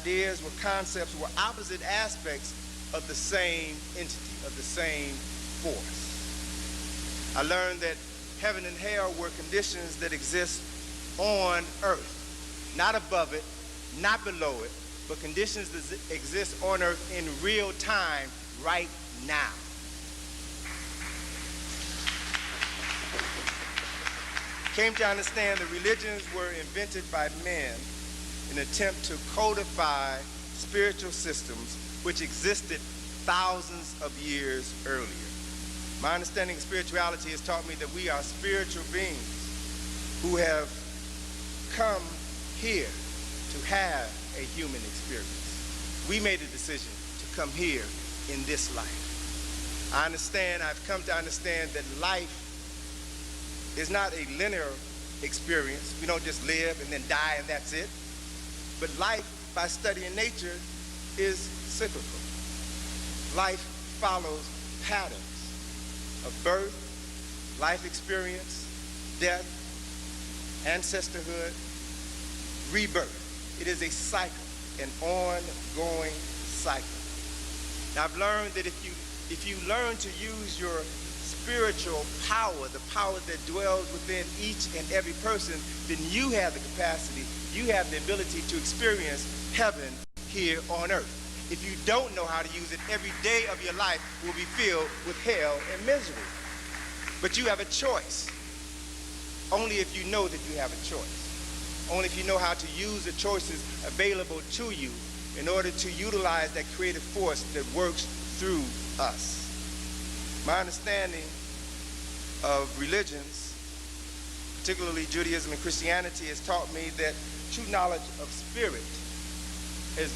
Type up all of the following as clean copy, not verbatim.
Ideas were concepts, were opposite aspects of the same entity, of the same force. I learned that heaven and hell were conditions that exist on earth, not above it, not below it, but conditions that exist on earth in real time right now. Came to understand that religions were invented by men in an attempt to codify spiritual systems which existed thousands of years earlier. My understanding of spirituality has taught me that we are spiritual beings who have come here to have a human experience. We made a decision to come here in this life. I've come to understand that life is not a linear experience. We don't just live and then die and that's it. But life, by studying nature, is cyclical. Life follows patterns of birth, life experience, death, ancestorhood, rebirth. It is a cycle, an ongoing cycle. Now, I've learned that if you learn to use your spiritual power, the power that dwells within each and every person, then you have the capacity, you have the ability to experience heaven here on earth. If you don't know how to use it, every day of your life will be filled with hell and misery. But you have a choice. Only if you know that you have a choice. Only if you know how to use the choices available to you in order to utilize that creative force that works through us. My understanding of religions, particularly Judaism and Christianity, has taught me that true knowledge of spirit has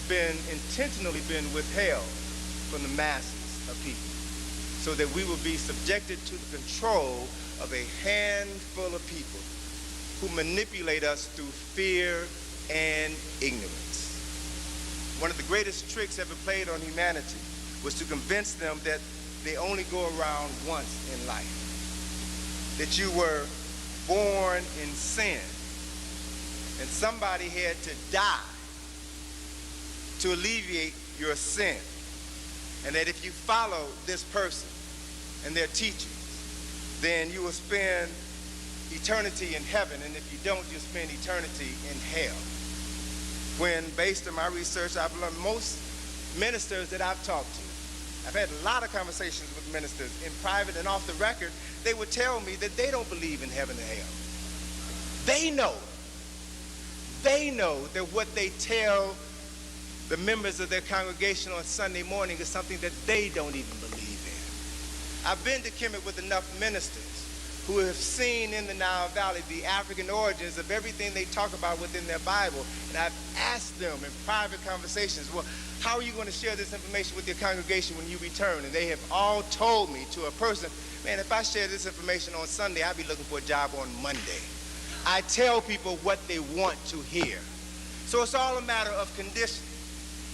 intentionally been withheld from the masses of people so that we will be subjected to the control of a handful of people who manipulate us through fear and ignorance. One of the greatest tricks ever played on humanity was to convince them that they only go around once in life, that you were born in sin and somebody had to die to alleviate your sin, and that if you follow this person and their teachings, then you will spend eternity in heaven, and if you don't, you'll spend eternity in hell. When, based on my research, I've learned most ministers that I've talked to, I've had a lot of conversations with ministers in private and off the record, they would tell me that they don't believe in heaven and hell. They know that what they tell the members of their congregation on Sunday morning is something that they don't even believe in. I've been to Kemet with enough ministers who have seen in the Nile Valley the African origins of everything they talk about within their Bible, and I've asked them in private conversations, well, how are you going to share this information with your congregation when you return? And they have all told me to a person, man, if I share this information on Sunday, I'll be looking for a job on Monday. I tell people what they want to hear. So it's all a matter of conditioning.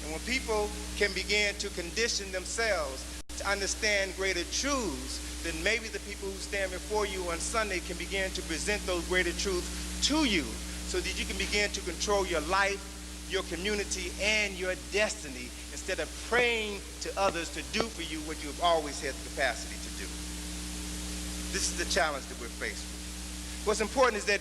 And when people can begin to condition themselves to understand greater truths, then maybe the people who stand before you on Sunday can begin to present those greater truths to you so that you can begin to control your life, your community, and your destiny instead of praying to others to do for you what you've always had the capacity to do. This is the challenge that we're faced with. What's important is that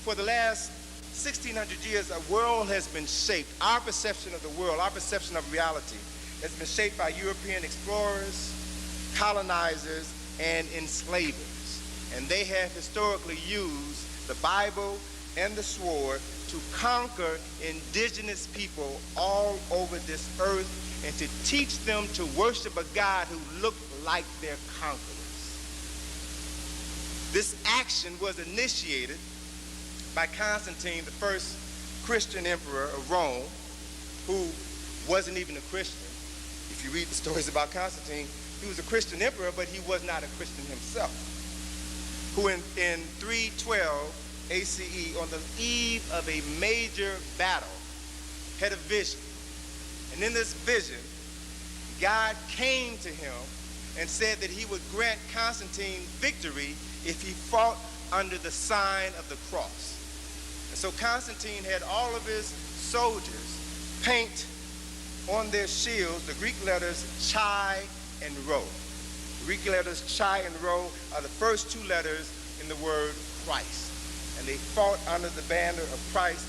for the last 1,600 years, a world has been shaped. Our perception of the world, our perception of reality has been shaped by European explorers, colonizers, and enslavers. And they have historically used the Bible and the sword to conquer indigenous people all over this earth and to teach them to worship a God who looked like their conquerors. This action was initiated by Constantine, the first Christian emperor of Rome, who wasn't even a Christian. If you read the stories about Constantine, he was a Christian emperor, but he was not a Christian himself, who in 312 ACE, on the eve of a major battle, had a vision. And in this vision, God came to him and said that he would grant Constantine victory if he fought under the sign of the cross. And so Constantine had all of his soldiers paint on their shields the Greek letters chi and rho. The Greek letters chi and rho are the first two letters in the word Christ. And they fought under the banner of Christ,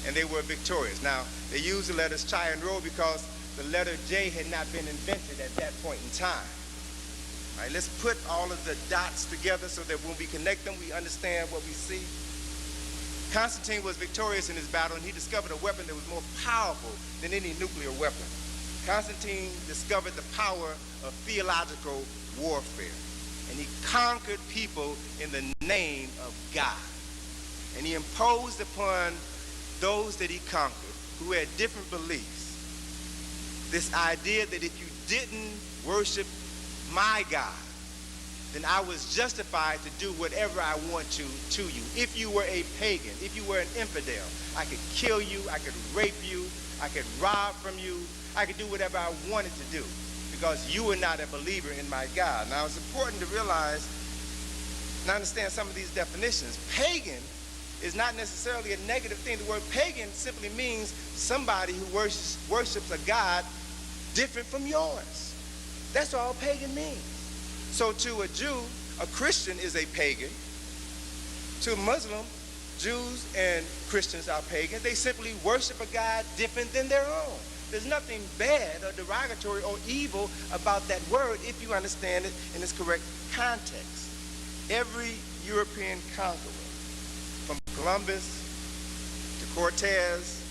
and they were victorious. Now, they used the letters chi and rho because the letter J had not been invented at that point in time. All right, let's put all of the dots together so that when we connect them, we understand what we see. Constantine was victorious in his battle, and he discovered a weapon that was more powerful than any nuclear weapon. Constantine discovered the power of theological warfare, and he conquered people in the name of God. And he imposed upon those that he conquered who had different beliefs this idea that if you didn't worship my God, then I was justified to do whatever I want to you. If you were a pagan, if you were an infidel, I could kill you, I could rape you, I could rob from you, I could do whatever I wanted to do because you were not a believer in my God. Now, it's important to realize and understand some of these definitions. Pagan is not necessarily a negative thing. The word pagan simply means somebody who worships a God different from yours. That's all pagan means. So to a Jew, a Christian is a pagan. To a Muslim, Jews and Christians are pagan. They simply worship a God different than their own. There's nothing bad or derogatory or evil about that word if you understand it in its correct context. Every European conqueror, from Columbus to Cortez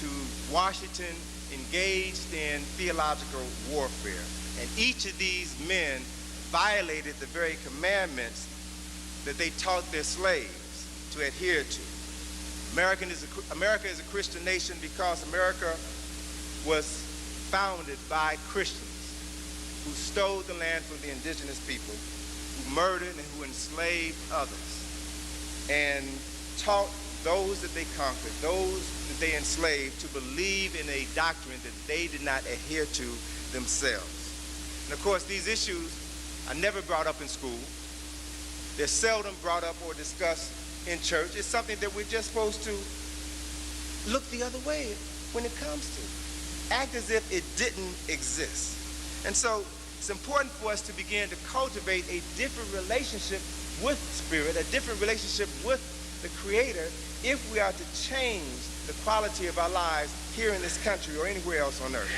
to Washington, engaged in theological warfare. And each of these men violated the very commandments that they taught their slaves to adhere to. America is a Christian nation because America was founded by Christians who stole the land from the indigenous people, who murdered and who enslaved others, and taught those that they conquered, those that they enslaved, to believe in a doctrine that they did not adhere to themselves. And of course, these issues are never brought up in school. They're seldom brought up or discussed in church. It's something that we're just supposed to look the other way when it comes to. Act as if it didn't exist. And so it's important for us to begin to cultivate a different relationship with Spirit, a different relationship with the Creator, if we are to change the quality of our lives here in this country or anywhere else on earth.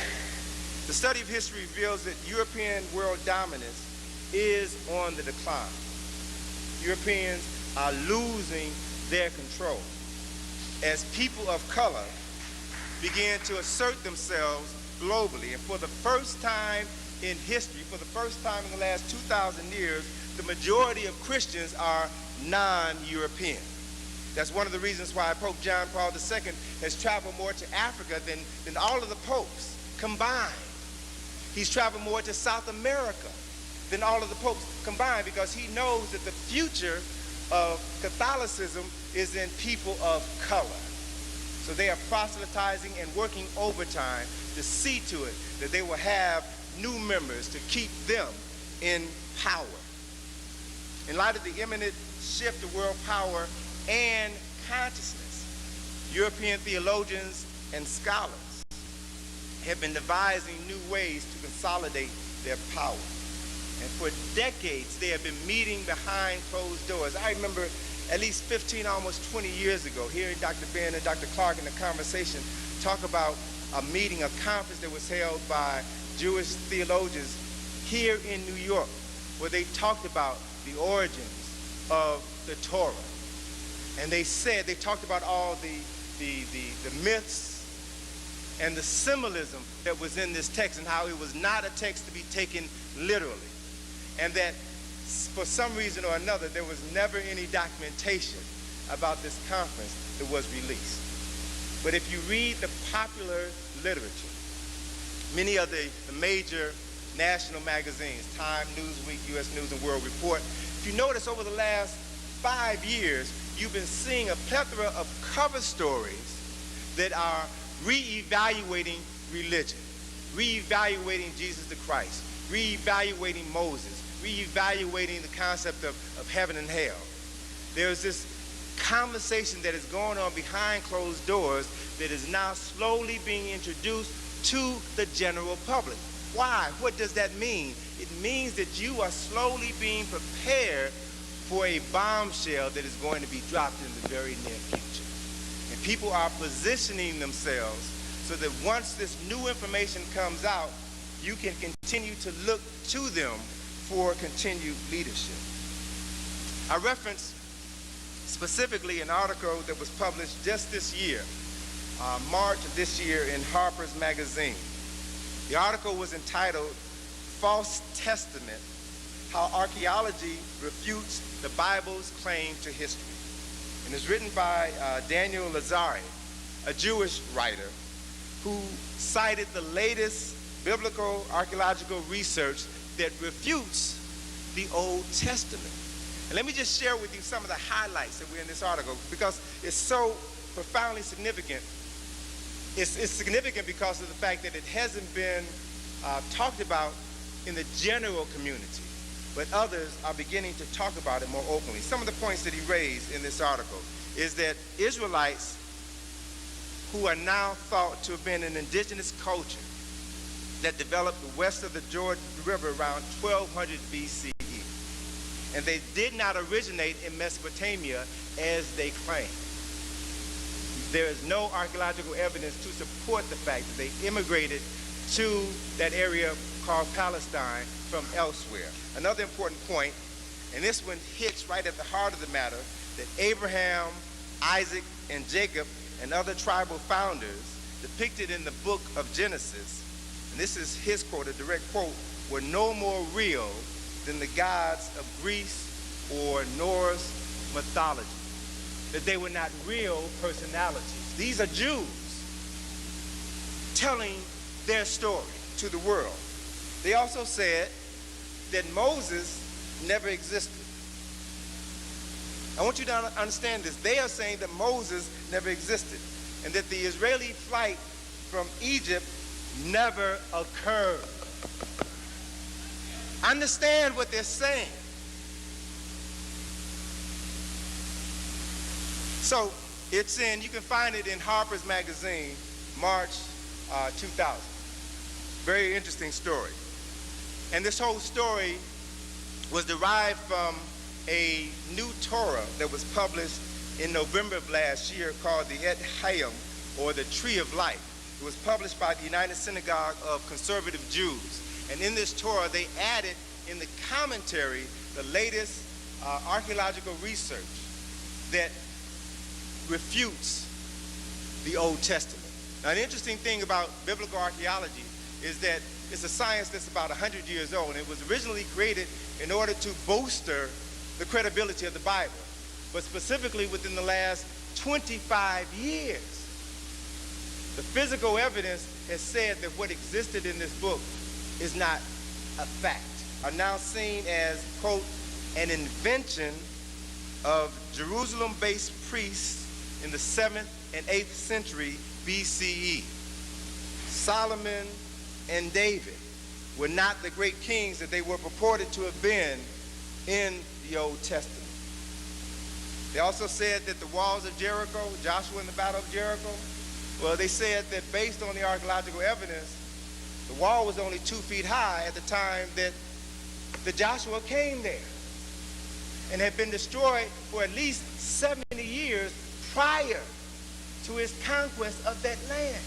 The study of history reveals that European world dominance is on the decline. Europeans are losing their control as people of color begin to assert themselves globally. And for the first time in history, for the first time in the last 2,000 years, the majority of Christians are non-European. That's one of the reasons why Pope John Paul II has traveled more to Africa than all of the popes combined. He's traveled more to South America than all of the popes combined because he knows that the future of Catholicism is in people of color. So they are proselytizing and working overtime to see to it that they will have new members to keep them in power. In light of the imminent shift of world power and consciousness, European theologians and scholars have been devising new ways to consolidate their power. And for decades, they have been meeting behind closed doors. I remember at least 15, almost 20 years ago, hearing Dr. Ben and Dr. Clark in a conversation talk about a meeting, a conference that was held by Jewish theologians here in New York, where they talked about the origins of the Torah. And they talked about all the myths and the symbolism that was in this text and how it was not a text to be taken literally. And that for some reason or another, there was never any documentation about this conference that was released. But if you read the popular literature, many of the major national magazines, Time, Newsweek, U.S. News and World Report, if you notice over the last 5 years, you've been seeing a plethora of cover stories that are reevaluating religion, reevaluating Jesus the Christ, reevaluating Moses, reevaluating the concept of heaven and hell. There's this conversation that is going on behind closed doors that is now slowly being introduced to the general public. Why? What does that mean? It means that you are slowly being prepared for a bombshell that is going to be dropped in the very near future. And people are positioning themselves so that once this new information comes out, you can continue to look to them for continued leadership. I reference specifically an article that was published just this year, March of this year, in Harper's Magazine. The article was entitled "False Testament: How Archaeology Refutes the Bible's Claim to History." And it's written by Daniel Lazari, a Jewish writer who cited the latest biblical archaeological research that refutes the Old Testament. And let me just share with you some of the highlights that were in this article, because it's so profoundly significant. It's significant because of the fact that it hasn't been talked about in the general community, but others are beginning to talk about it more openly. Some of the points that he raised in this article is that Israelites who are now thought to have been an indigenous culture that developed west of the Jordan River around 1200 BCE. And they did not originate in Mesopotamia as they claim. There is no archaeological evidence to support the fact that they immigrated to that area called Palestine from elsewhere. Another important point, and this one hits right at the heart of the matter, that Abraham, Isaac, and Jacob and other tribal founders depicted in the book of Genesis, and this is his quote, a direct quote, were no more real than the gods of Greece or Norse mythology. That they were not real personalities. These are Jews telling their story to the world. They also said that Moses never existed. I want you to understand this. They are saying that Moses never existed and that the Israeli flight from Egypt never occurred. Understand what they're saying. So it's you can find it in Harper's Magazine, March 2000. Very interesting story. And this whole story was derived from a new Torah that was published in November of last year called the Et Hayim, or the Tree of Life. It was published by the United Synagogue of Conservative Jews. And in this Torah, they added in the commentary the latest archaeological research that refutes the Old Testament. Now, the interesting thing about biblical archaeology is that it's a science that's about 100 years old, and it was originally created in order to bolster the credibility of the Bible. But specifically within the last 25 years, the physical evidence has said that what existed in this book is not a fact, are now seen as, quote, an invention of Jerusalem-based priests in the 7th and 8th century BCE. Solomon and David were not the great kings that they were purported to have been in the Old Testament. They also said that the walls of Jericho, Joshua in the Battle of Jericho, well, they said that based on the archaeological evidence, the wall was only 2 feet high at the time that the Joshua came there, and had been destroyed for at least 70 years prior to his conquest of that land.